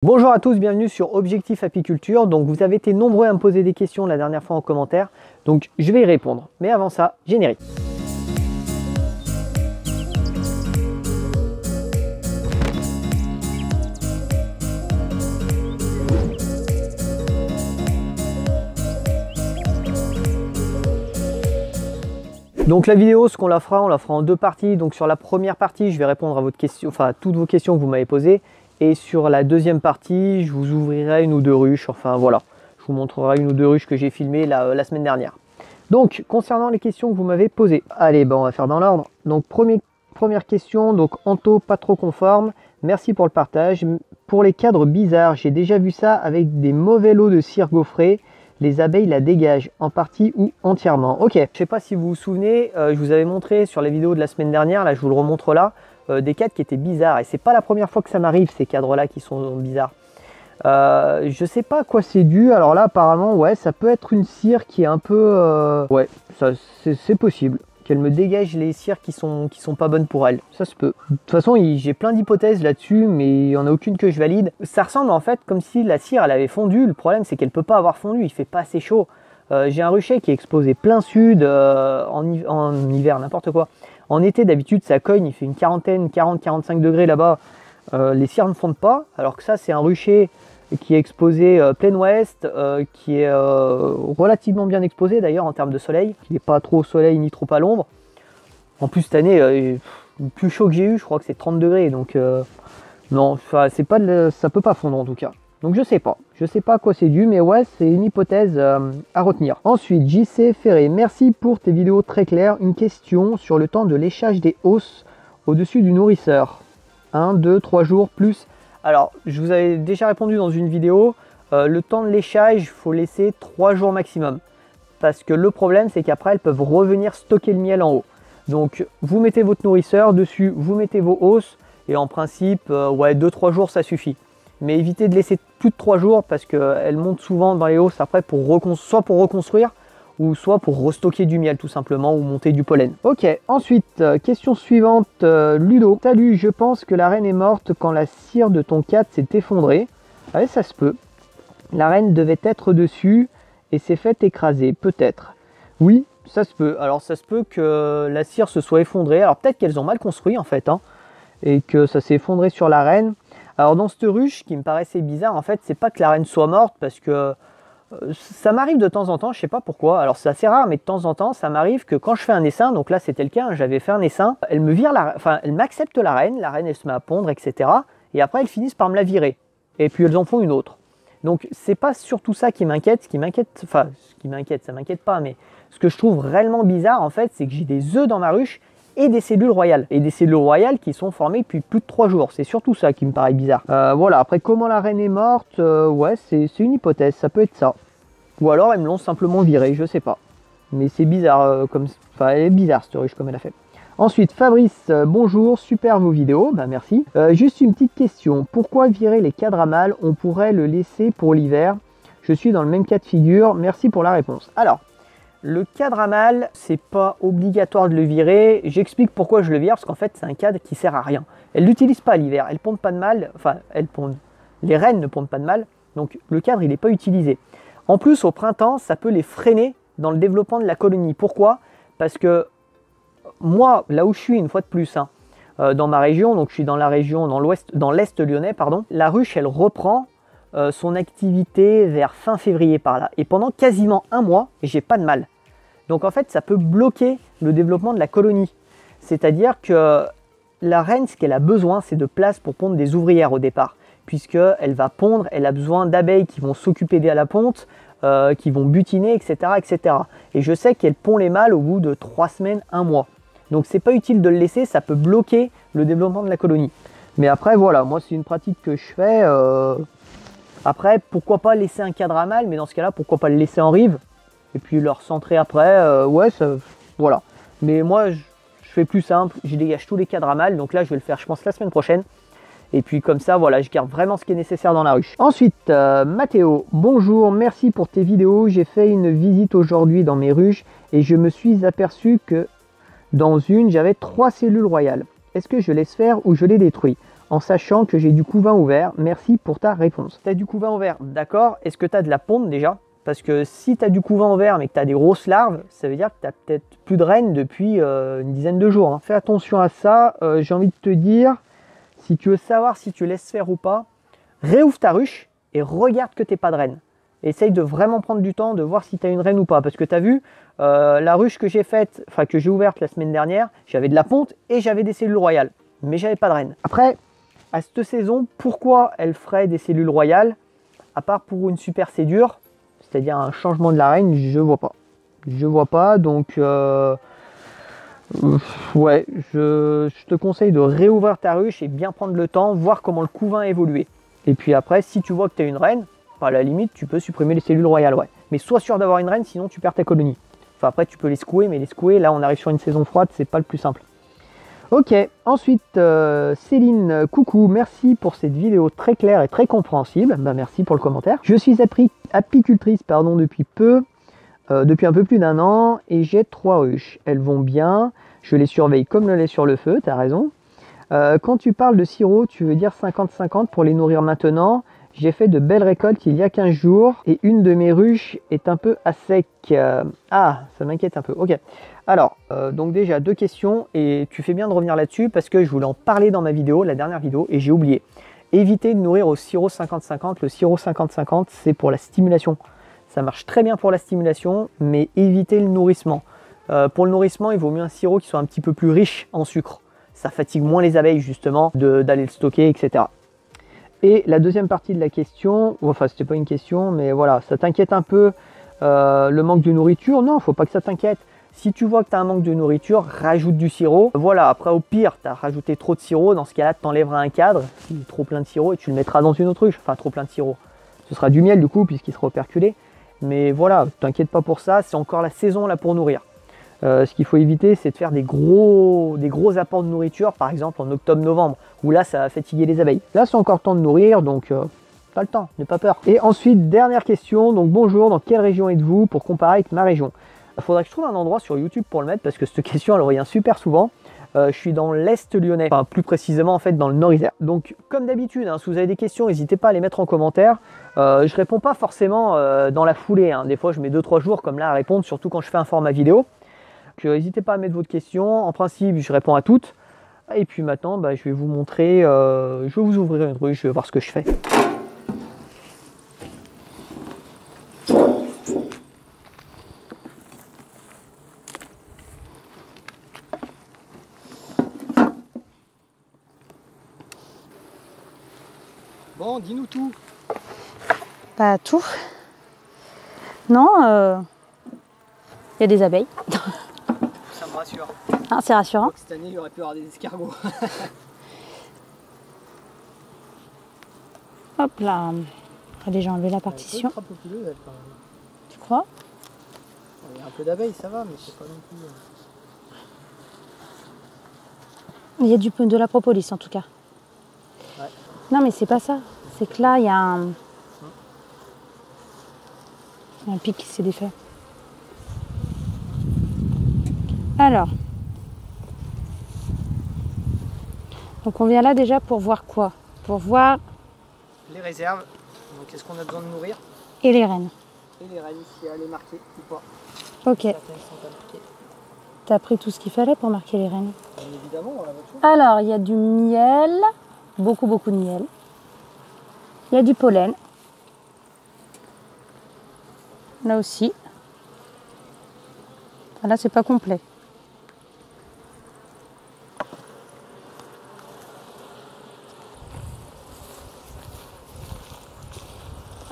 Bonjour à tous, bienvenue sur Objectif Apiculture. Donc vous avez été nombreux à me poser des questions la dernière fois en commentaire, donc je vais y répondre. Mais avant ça, générique. Donc la vidéo, ce qu'on la fera, on la fera en deux parties. Donc sur la première partie, je vais répondre à votre question, enfin toutes vos questions que vous m'avez posées. Et sur la deuxième partie, je vous ouvrirai une ou deux ruches. Enfin voilà, je vous montrerai une ou deux ruches que j'ai filmées la semaine dernière. Donc concernant les questions que vous m'avez posées, allez, on va faire dans l'ordre. Donc première question, donc Anto pas trop conforme. Merci pour le partage. Pour les cadres bizarres, j'ai déjà vu ça avec des mauvais lots de cire gaufrée. Les abeilles la dégagent en partie ou entièrement. Ok, je ne sais pas si vous vous souvenez, je vous avais montré sur les vidéos de la semaine dernière, là je vous le remontre là, des cadres qui étaient bizarres. Et c'est pas la première fois que ça m'arrive, ces cadres là qui sont bizarres. Je sais pas à quoi c'est dû. Alors là apparemment ouais, ça peut être une cire qui est un peu... Ouais, c'est possible. Qu'elle me dégage les cires qui sont pas bonnes pour elle. Ça se peut. De toute façon, j'ai plein d'hypothèses là-dessus, mais il n'y en a aucune que je valide. Ça ressemble en fait comme si la cire elle avait fondu. Le problème c'est qu'elle peut pas avoir fondu, il fait pas assez chaud. J'ai un rucher qui est exposé plein sud, en hiver, n'importe quoi. En été d'habitude ça cogne, il fait une quarantaine, 40-45 degrés là-bas. Les cires ne fondent pas, alors que ça c'est un rucher qui est exposé plein ouest, qui est relativement bien exposé d'ailleurs en termes de soleil, qui n'est pas trop au soleil ni trop à l'ombre. En plus cette année, le plus chaud que j'ai eu, je crois que c'est 30 degrés, donc non, c'est pas ça peut pas fondre en tout cas. Donc je sais pas à quoi c'est dû, mais ouais, c'est une hypothèse à retenir. Ensuite, JC Ferré, merci pour tes vidéos très claires. Une question sur le temps de léchage des hausses au-dessus du nourrisseur. 1, 2, 3 jours plus. Alors, je vous avais déjà répondu dans une vidéo, le temps de léchage, il faut laisser 3 jours maximum. Parce que le problème, c'est qu'après, elles peuvent revenir stocker le miel en haut. Donc, vous mettez votre nourrisseur dessus, vous mettez vos hausses, et en principe, ouais, 2-3 jours, ça suffit. Mais évitez de laisser plus de 3 jours, parce qu'elles montent souvent dans les hausses après, soit pour reconstruire, ou soit pour restocker du miel tout simplement, ou monter du pollen. Ok, ensuite, question suivante, Ludo. Salut, je pense que la reine est morte quand la cire de ton cat s'est effondrée. Ouais, ça se peut. La reine devait être dessus et s'est fait écraser, peut-être. Oui, ça se peut. Alors ça se peut que la cire se soit effondrée. Alors peut-être qu'elles ont mal construit en fait, hein, et que ça s'est effondré sur la reine. Alors dans cette ruche, qui me paraissait bizarre, en fait, c'est pas que la reine soit morte, parce que ça m'arrive de temps en temps, je sais pas pourquoi, alors c'est assez rare, mais de temps en temps, ça m'arrive que quand je fais un essaim, donc là c'était le cas, j'avais fait un essaim, elle me vire elle m'accepte la reine elle se met à pondre, etc. Et après elles finissent par me la virer. Et puis elles en font une autre. Donc c'est pas surtout ça qui m'inquiète, ça m'inquiète pas, mais ce que je trouve réellement bizarre en fait, c'est que j'ai des œufs dans ma ruche et des cellules royales. Et des cellules royales qui sont formées depuis plus de 3 jours. C'est surtout ça qui me paraît bizarre. Voilà, après comment la reine est morte, ouais, c'est une hypothèse, ça peut être ça. Ou alors elles me l'ont simplement virée, je sais pas. Mais c'est bizarre, elle est bizarre cette ruche comme elle a fait. Ensuite, Fabrice, bonjour, super vos vidéos, merci. Juste une petite question, pourquoi virer les cadres à mâles? On pourrait le laisser pour l'hiver. Je suis dans le même cas de figure, merci pour la réponse. Alors, le cadre à mâle, c'est pas obligatoire de le virer. J'explique pourquoi je le vire, parce qu'en fait, c'est un cadre qui sert à rien. Elle l'utilise pas l'hiver, elle pondent pas de mâle, les reines ne pondent pas de mâle, donc le cadre, il n'est pas utilisé. En plus, au printemps, ça peut les freiner dans le développement de la colonie. Pourquoi? Parce que moi, là où je suis, une fois de plus, hein, dans ma région, donc je suis dans la région, dans l'est lyonnais, pardon, la ruche, elle reprend son activité vers fin février par là. Et pendant quasiment un mois, j'ai pas de mâle. Donc en fait, ça peut bloquer le développement de la colonie. C'est-à-dire que la reine, ce qu'elle a besoin, c'est de place pour pondre des ouvrières au départ. Puisqu'elle va pondre, elle a besoin d'abeilles qui vont s'occuper de la ponte, qui vont butiner, etc., etc. Et je sais qu'elle pond les mâles au bout de 3 semaines, 1 mois. Donc c'est pas utile de le laisser, ça peut bloquer le développement de la colonie. Mais après, voilà, moi c'est une pratique que je fais. Après, pourquoi pas laisser un cadre à mâle, mais dans ce cas-là, pourquoi pas le laisser en rive et puis le recentrer après, ouais, voilà. Mais moi, je fais plus simple, je dégage tous les cadres à mâle, donc là, je vais le faire, je pense, la semaine prochaine. Et puis comme ça, voilà, je garde vraiment ce qui est nécessaire dans la ruche. Ensuite, Mathéo, bonjour, merci pour tes vidéos. J'ai fait une visite aujourd'hui dans mes ruches et je me suis aperçu que dans une, j'avais 3 cellules royales. Est-ce que je laisse faire ou je les détruis? en sachant que j'ai du couvain ouvert. Merci pour ta réponse. Tu as du couvain ouvert, d'accord. Est-ce que tu as de la ponte déjà? Parce que si tu as du couvain ouvert mais que tu as des grosses larves, ça veut dire que tu n'as peut-être plus de reine depuis une dizaine de jours. Hein. Fais attention à ça. J'ai envie de te dire, si tu veux savoir si tu laisses faire ou pas, réouvre ta ruche et regarde que tu n'es pas de reine. Essaye de vraiment prendre du temps de voir si tu as une reine ou pas. Parce que tu as vu, la ruche que j'ai faite, enfin que j'ai ouverte la semaine dernière, j'avais de la ponte et j'avais des cellules royales. Mais j'avais pas de reine. Après, à cette saison, pourquoi elle ferait des cellules royales, à part pour une super sédure, c'est-à-dire un changement de la reine, je vois pas. Je vois pas, donc ouais, je te conseille de réouvrir ta ruche et bien prendre le temps, voir comment le couvain a évolué. Et puis après, si tu vois que tu as une reine, à la limite, tu peux supprimer les cellules royales, ouais. Mais sois sûr d'avoir une reine, sinon tu perds ta colonie. Enfin après, tu peux les secouer, mais les secouer, là on arrive sur une saison froide, c'est pas le plus simple. Ok, ensuite Céline, coucou, merci pour cette vidéo très claire et très compréhensible. Bah, merci pour le commentaire. Je suis apicultrice depuis un peu plus d'1 an et j'ai 3 ruches. Elles vont bien, je les surveille comme le lait sur le feu, t'as raison. Quand tu parles de sirop, tu veux dire 50-50 pour les nourrir maintenant. J'ai fait de belles récoltes il y a 15 jours et une de mes ruches est un peu à sec. Ah, ça m'inquiète un peu. Ok. Alors, donc déjà 2 questions et tu fais bien de revenir là-dessus parce que je voulais en parler dans ma vidéo, la dernière vidéo, et j'ai oublié. Évitez de nourrir au sirop 50-50. Le sirop 50-50, c'est pour la stimulation. Ça marche très bien pour la stimulation, mais évitez le nourrissement. Pour le nourrissement, il vaut mieux un sirop qui soit un petit peu plus riche en sucre. Ça fatigue moins les abeilles justement d'aller le stocker, etc. Et la deuxième partie de la question, enfin c'était pas une question, mais voilà, ça t'inquiète un peu le manque de nourriture? Non, faut pas que ça t'inquiète. Si tu vois que tu as un manque de nourriture, rajoute du sirop. Voilà, après au pire, tu as rajouté trop de sirop, dans ce cas-là, tu enlèveras un cadre, s'il est trop plein de sirop, et tu le mettras dans une autre ruche. Enfin, trop plein de sirop. Ce sera du miel du coup, puisqu'il sera operculé. Mais voilà, t'inquiète pas pour ça, c'est encore la saison là pour nourrir. Ce qu'il faut éviter, c'est de faire des gros apports de nourriture, par exemple en octobre-novembre, où là, ça va fatiguer les abeilles. Là, c'est encore temps de nourrir, donc pas le temps, n'aie pas peur. Et ensuite, dernière question, donc bonjour, dans quelle région êtes-vous pour comparer avec ma région? Il faudrait que je trouve un endroit sur YouTube pour le mettre, parce que cette question, elle revient super souvent. Je suis dans l'Est lyonnais, enfin plus précisément en fait dans le Nord-Isère. Donc comme d'habitude, hein, si vous avez des questions, n'hésitez pas à les mettre en commentaire. Je réponds pas forcément dans la foulée, hein. Des fois je mets 2-3 jours comme là à répondre, surtout quand je fais un format vidéo. N'hésitez pas à mettre votre question. En principe, je réponds à toutes. Et puis maintenant, bah, je vais vous montrer, je vais vous ouvrir une ruche, je vais voir ce que je fais. Bon, dis-nous tout. Pas tout. Non, y a des abeilles. Ça me rassure. Ah, c'est rassurant. Cette année, il y aurait pu y avoir des escargots. Hop là. On va déjà enlever la partition. Tu crois? Il y a un peu d'abeilles, ça va, mais c'est pas non plus... Il y a de la propolis en tout cas. Ouais. Non mais c'est pas ça. C'est que là, il y a un pic qui s'est défait. Alors. Donc on vient là déjà pour voir quoi? Pour voir... Les réserves, donc est-ce qu'on a besoin de nourrir? Et les reines. Et les reines, si elle est marquée ou pas. Ok. T'as pris tout ce qu'il fallait pour marquer les reines? Bien évidemment, dans la voiture. Alors, il y a du miel. Beaucoup de miel. Il y a du pollen. Là aussi. Là, c'est pas complet.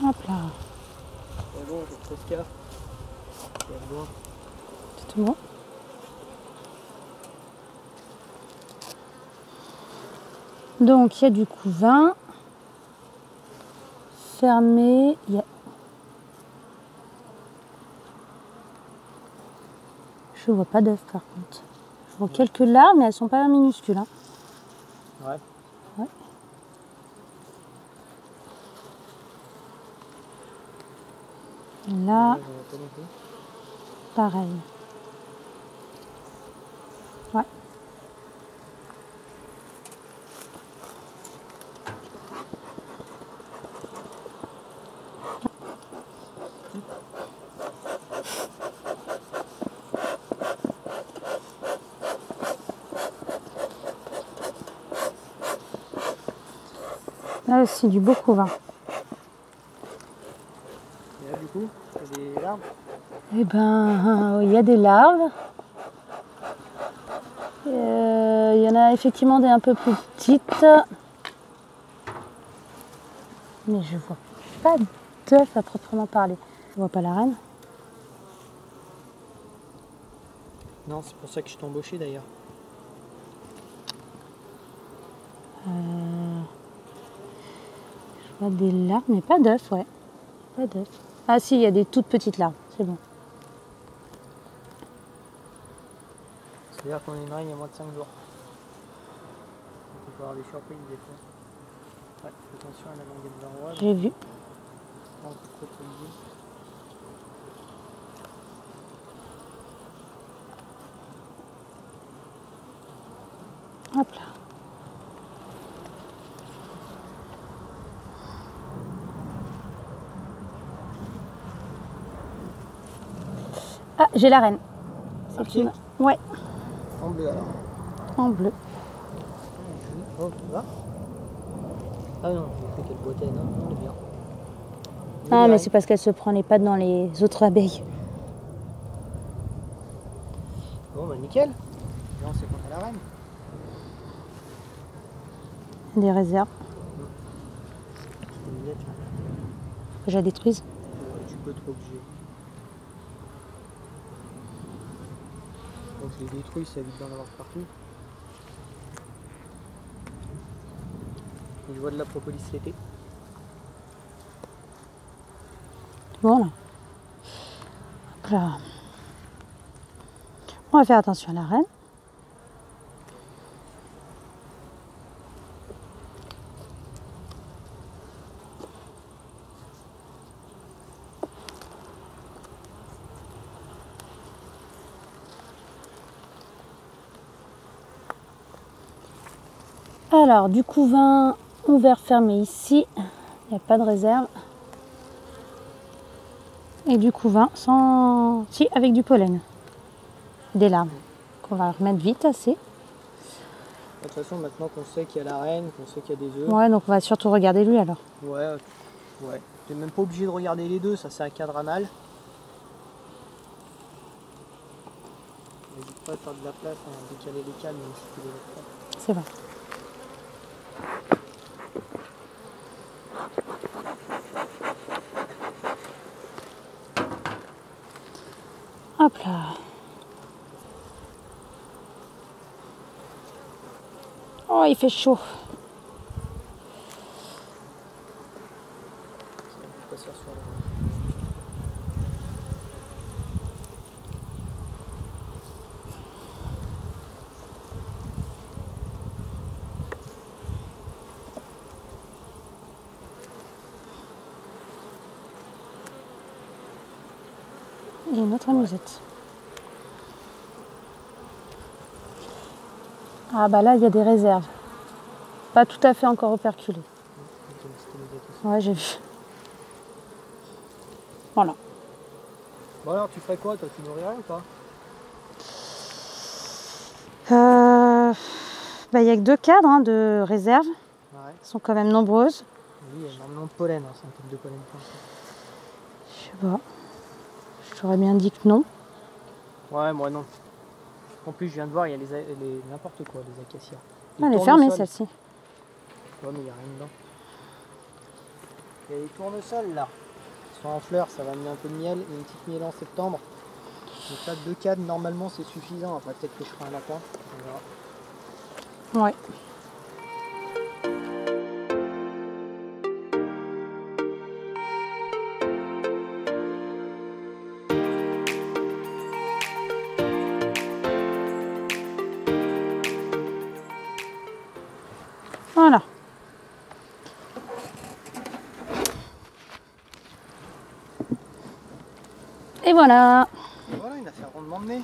Hop là. C'est bon, j'ai trop de cas. C'est tout bon. Donc, il y a du couvain. Fermé. Il y a... Je vois pas d'œufs par contre. Je vois quelques larves, mais elles sont pas minuscules. Hein. Ouais. Ouais. Et là, pareil. Ouais. Là aussi, du beau couvain. Et là, du coup, il y a des larves. Eh ben, il y a des larves. Il y en a effectivement des un peu plus petites. Mais je vois pas d'œuf à proprement parler. Je vois pas la reine. Non, c'est pour ça que je t'ai embauché d'ailleurs. Je vois des larves, mais pas d'œufs, ouais. Pas d'œufs. Ah si, il y a des toutes petites larves, c'est bon. C'est-à-dire qu'on a une reine il y a moins de 5 jours. On peut avoir des surprises des fois. Ouais, attention à la languette varroise. J'ai vu. Pas encore trop polluée. Hop là. Ah, j'ai la reine. C'est Arctique. une... Ouais, En bleu alors. en bleu. Oh, tu vois. Ah non, j'ai cru qu'elle boitait, non, elle est bien. Ah, mais c'est parce qu'elle se prend les pattes dans les autres abeilles. Bon, bah nickel. Non, c'est quand elle a la reine. Des réserves Je te disais, tiens, que je la détruise. tu peux trop que j'ai. Donc je les détruis, ça évite d'en avoir partout. Et je vois de la propolis l'été. Bon là. Hop là. On va faire attention à la reine. Alors, du couvain ouvert, fermé ici. Il n'y a pas de réserve. Et du couvain sans... Si, avec du pollen. Des larves. Qu'on va remettre vite assez. De toute façon, maintenant qu'on sait qu'il y a la reine, qu'on sait qu'il y a des œufs. Ouais, donc on va surtout regarder lui alors. Ouais, ouais. T'es même pas obligé de regarder les deux, ça c'est un cadre anal. N'hésite pas à faire de la place, à décaler les cales, même si tu les mets pas. C'est vrai. Hop là. Oh, il fait chaud. Pas sur le... Et une autre musette. Ah bah là, il y a des réserves. Pas tout à fait encore operculées. Ouais, j'ai vu. Voilà. Bon alors, tu ferais quoi toi? Tu nourrirais ou pas? Bah, il n'y a que 2 cadres hein, de réserve. Ouais. Elles sont quand même nombreuses. Oui, il y a énormément de pollen, hein, c'est un type de pollen. Je sais pas. J'aurais bien dit que non. Ouais, moi non. En plus, je viens de voir, il y a les n'importe quoi, les acacias. Elle est fermée celle-ci. Ouais, mais il n'y a rien dedans. Il y a les tournesols là. Ils sont en fleurs, ça va amener un peu de miel et une petite miel en septembre. Donc là, 2 cadres, normalement, c'est suffisant. Après, peut-être que je ferai un lapin. On verra. Ouais. Voilà. Et voilà. Et voilà, il a fait un rondement de nez.